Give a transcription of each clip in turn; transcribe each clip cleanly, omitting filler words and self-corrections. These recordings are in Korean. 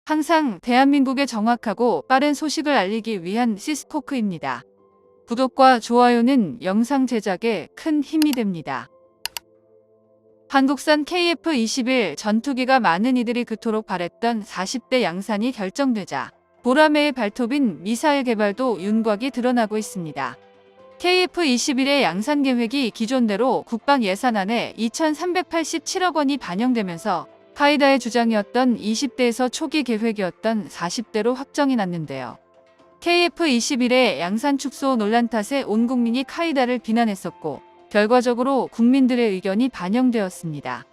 항상 대한민국에 정확하고 빠른 소식을 알리기 위한 시스코크입니다. 구독과 좋아요는 영상 제작에 큰 힘이 됩니다. 한국산 KF-21 전투기가 많은 이들이 그토록 바랬던 40대 양산이 결정되자 보라매의 발톱인 미사일 개발도 윤곽이 드러나고 있습니다. KF-21의 양산 계획이 기존대로 국방 예산안에 2,387억 원이 반영되면서 카이다의 주장이었던 20대에서 초기 계획이었던 40대로 확정이 났는데요. KF-21의 양산 축소 논란 탓에 온 국민이 카이다를 비난했었고 결과적으로 국민들의 의견이 반영되었습니다.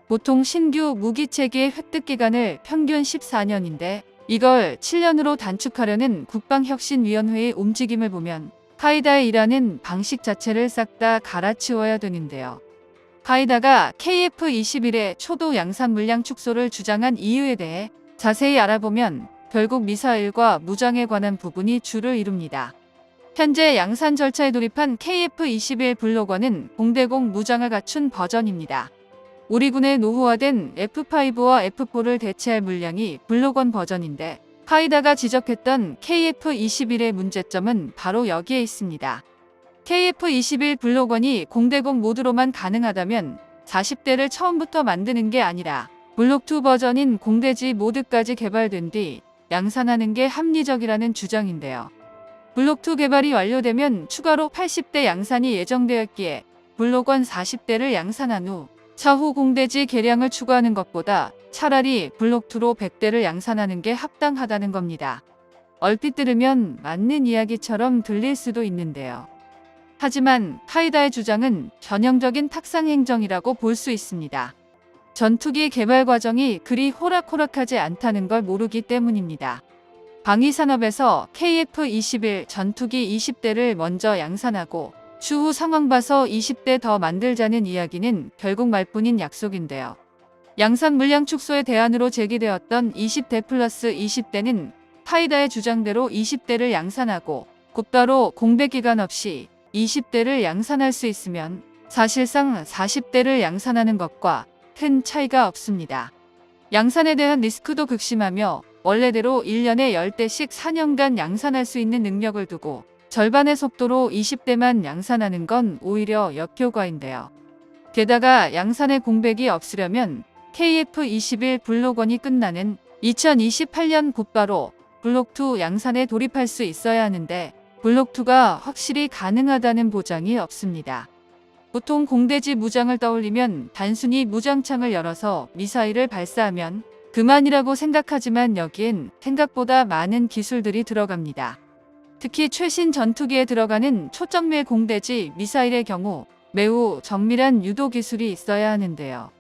보통 신규 무기체계의 획득 기간을 평균 14년인데 이걸 7년으로 단축하려는 국방혁신위원회의 움직임을 보면 카이다의 일하는 방식 자체를 싹 다 갈아치워야 되는데요. 카이다가 KF-21의 초도 양산 물량 축소를 주장한 이유에 대해 자세히 알아보면 결국 미사일과 무장에 관한 부분이 주를 이룹니다. 현재 양산 절차에 돌입한 KF-21 블록1은 공대공 무장을 갖춘 버전입니다. 우리 군의 노후화된 F5와 F4를 대체할 물량이 블록1 버전인데 카이다가 지적했던 KF-21의 문제점은 바로 여기에 있습니다. KF-21 블록1이 공대공 모드로만 가능하다면 40대를 처음부터 만드는 게 아니라 블록2 버전인 공대지 모드까지 개발된 뒤 양산하는 게 합리적이라는 주장인데요. 블록2 개발이 완료되면 추가로 80대 양산이 예정되었기에 블록1 40대를 양산한 후 차후 공대지 개량을 추구하는 것보다 차라리 블록2로 100대를 양산하는 게 합당하다는 겁니다. 얼핏 들으면 맞는 이야기처럼 들릴 수도 있는데요. 하지만 카이다의 주장은 전형적인 탁상 행정이라고 볼 수 있습니다. 전투기 개발 과정이 그리 호락호락하지 않다는 걸 모르기 때문입니다. 방위산업에서 KF-21 전투기 20대를 먼저 양산하고 추후 상황 봐서 20대 더 만들자는 이야기는 결국 말뿐인 약속인데요. 양산 물량 축소의 대안으로 제기되었던 20대 플러스 20대는 카이다의 주장대로 20대를 양산하고 곧바로 공백 기간 없이 20대를 양산할 수 있으면 사실상 40대를 양산하는 것과 큰 차이가 없습니다. 양산에 대한 리스크도 극심하며 원래대로 1년에 10대씩 4년간 양산할 수 있는 능력을 두고 절반의 속도로 20대만 양산하는 건 오히려 역효과인데요. 게다가 양산의 공백이 없으려면 KF-21 블록1이 끝나는 2028년 곧바로 블록2 양산에 돌입할 수 있어야 하는데 블록2가 확실히 가능하다는 보장이 없습니다. 보통 공대지 무장을 떠올리면 단순히 무장창을 열어서 미사일을 발사하면 그만이라고 생각하지만 여기엔 생각보다 많은 기술들이 들어갑니다. 특히 최신 전투기에 들어가는 초정밀 공대지 미사일의 경우 매우 정밀한 유도 기술이 있어야 하는데요.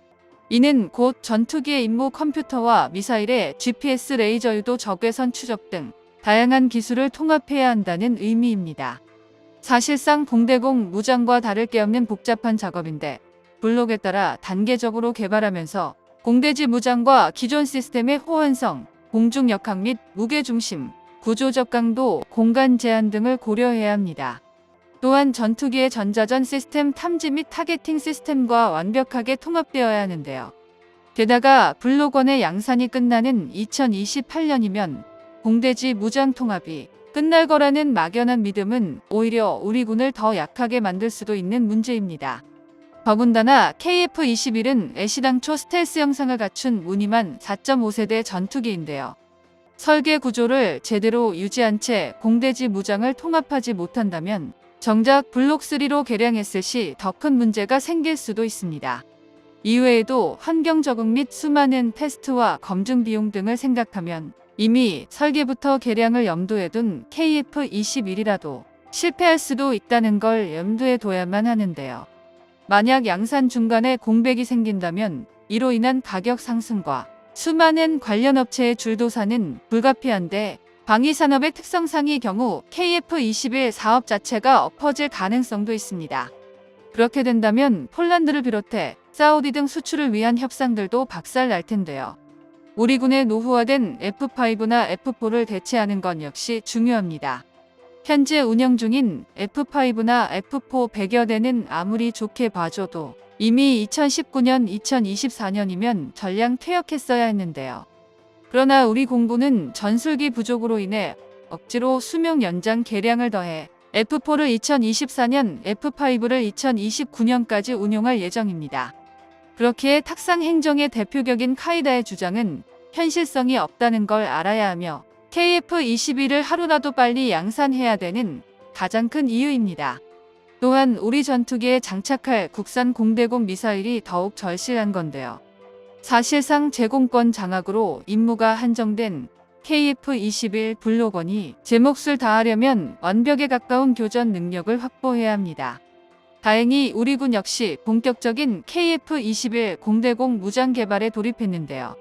이는 곧 전투기의 임무 컴퓨터와 미사일의 GPS 레이저 유도 적외선 추적 등 다양한 기술을 통합해야 한다는 의미입니다. 사실상 공대공 무장과 다를 게 없는 복잡한 작업인데 블록에 따라 단계적으로 개발하면서 공대지 무장과 기존 시스템의 호환성, 공중 역학 및 무게중심, 구조적 강도, 공간 제한 등을 고려해야 합니다. 또한 전투기의 전자전 시스템 탐지 및 타겟팅 시스템과 완벽하게 통합되어야 하는데요. 게다가 블록1의 양산이 끝나는 2028년이면 공대지 무장 통합이 끝날 거라는 막연한 믿음은 오히려 우리 군을 더 약하게 만들 수도 있는 문제입니다. 더군다나 KF-21은 애시당초 스텔스 형상을 갖춘 무늬만 4.5세대 전투기인데요. 설계 구조를 제대로 유지한 채 공대지 무장을 통합하지 못한다면 정작 블록3로 개량했을 시 더 큰 문제가 생길 수도 있습니다. 이외에도 환경 적응 및 수많은 테스트와 검증 비용 등을 생각하면 이미 설계부터 개량을 염두에 둔 KF-21이라도 실패할 수도 있다는 걸 염두에 둬야만 하는데요. 만약 양산 중간에 공백이 생긴다면 이로 인한 가격 상승과 수많은 관련 업체의 줄도사는 불가피한데 방위산업의 특성상의 경우 KF-21 사업 자체가 엎어질 가능성도 있습니다. 그렇게 된다면 폴란드를 비롯해 사우디 등 수출을 위한 협상들도 박살날 텐데요. 우리 군의 노후화된 F5나 F4를 대체하는 건 역시 중요합니다. 현재 운영 중인 F5나 F4 100여 대는 아무리 좋게 봐줘도 이미 2019년, 2024년이면 전량 퇴역했어야 했는데요. 그러나 우리 공군은 전술기 부족으로 인해 억지로 수명 연장 개량을 더해 F4를 2024년, F5를 2029년까지 운용할 예정입니다. 그렇기에 탁상 행정의 대표격인 카이다의 주장은 현실성이 없다는 걸 알아야 하며 KF-21을 하루라도 빨리 양산해야 되는 가장 큰 이유입니다. 또한 우리 전투기에 장착할 국산 공대공 미사일이 더욱 절실한 건데요. 사실상 제공권 장악으로 임무가 한정된 KF-21 블록원이 제 몫을 다하려면 완벽에 가까운 교전 능력을 확보해야 합니다. 다행히 우리 군 역시 본격적인 KF-21 공대공 무장 개발에 돌입했는데요.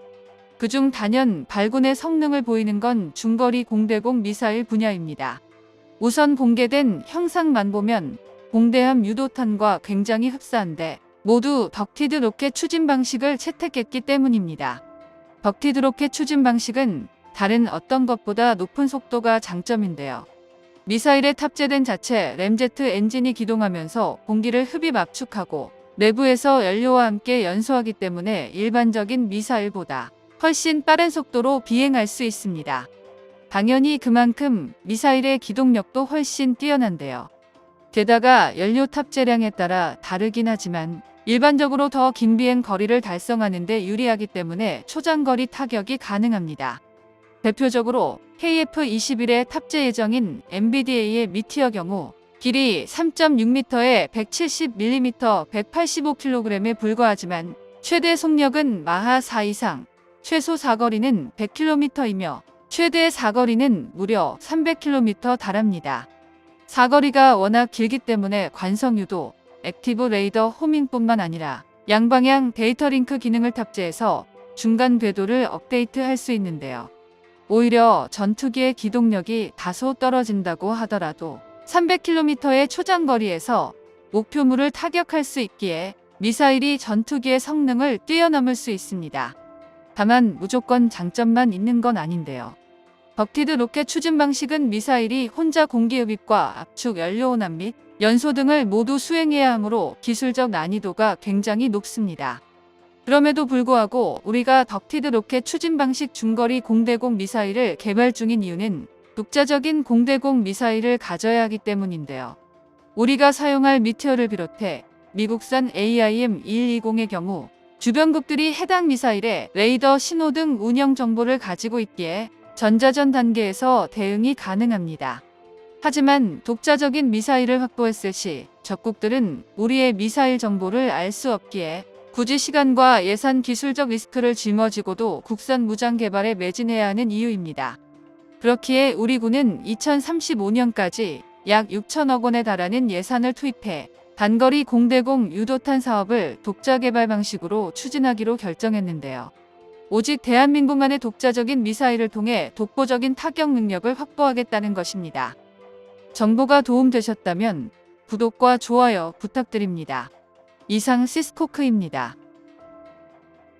그중 단연 발군의 성능을 보이는 건 중거리 공대공 미사일 분야입니다. 우선 공개된 형상만 보면 공대함 유도탄과 굉장히 흡사한데 모두 덕티드 로켓 추진 방식을 채택했기 때문입니다. 덕티드 로켓 추진 방식은 다른 어떤 것보다 높은 속도가 장점인데요. 미사일에 탑재된 자체 램제트 엔진이 기동하면서 공기를 흡입 압축하고 내부에서 연료와 함께 연소하기 때문에 일반적인 미사일보다 훨씬 빠른 속도로 비행할 수 있습니다. 당연히 그만큼 미사일의 기동력도 훨씬 뛰어난데요. 게다가 연료 탑재량에 따라 다르긴 하지만 일반적으로 더 긴 비행 거리를 달성하는 데 유리하기 때문에 초장거리 타격이 가능합니다. 대표적으로 KF-21에 탑재 예정인 MBDA의 미티어 경우 길이 3.6m에 170mm, 185kg에 불과하지만 최대 속력은 마하 4 이상, 최소 사거리는 100km이며 최대 사거리는 무려 300km 달합니다. 사거리가 워낙 길기 때문에 관성유도, 액티브 레이더 호밍뿐만 아니라 양방향 데이터 링크 기능을 탑재해서 중간 궤도를 업데이트할 수 있는데요. 오히려 전투기의 기동력이 다소 떨어진다고 하더라도 300km의 초장거리에서 목표물을 타격할 수 있기에 미사일이 전투기의 성능을 뛰어넘을 수 있습니다. 다만 무조건 장점만 있는 건 아닌데요. 덕티드 로켓 추진 방식은 미사일이 혼자 공기흡입과 압축 연료 혼합 및 연소 등을 모두 수행해야 하므로 기술적 난이도가 굉장히 높습니다. 그럼에도 불구하고 우리가 덕티드 로켓 추진 방식 중거리 공대공 미사일을 개발 중인 이유는 독자적인 공대공 미사일을 가져야 하기 때문인데요. 우리가 사용할 미티어를 비롯해 미국산 AIM-120의 경우 주변국들이 해당 미사일의 레이더 신호 등 운영 정보를 가지고 있기에 전자전 단계에서 대응이 가능합니다. 하지만 독자적인 미사일을 확보했을 시 적국들은 우리의 미사일 정보를 알 수 없기에 굳이 시간과 예산 기술적 리스크를 짊어지고도 국산 무장 개발에 매진해야 하는 이유입니다. 그렇기에 우리 군은 2035년까지 약 6천억 원에 달하는 예산을 투입해 단거리 공대공 유도탄 사업을 독자 개발 방식으로 추진하기로 결정했는데요. 오직 대한민국만의 독자적인 미사일을 통해 독보적인 타격 능력을 확보하겠다는 것입니다. 정보가 도움되셨다면 구독과 좋아요 부탁드립니다. 이상 시스코크입니다.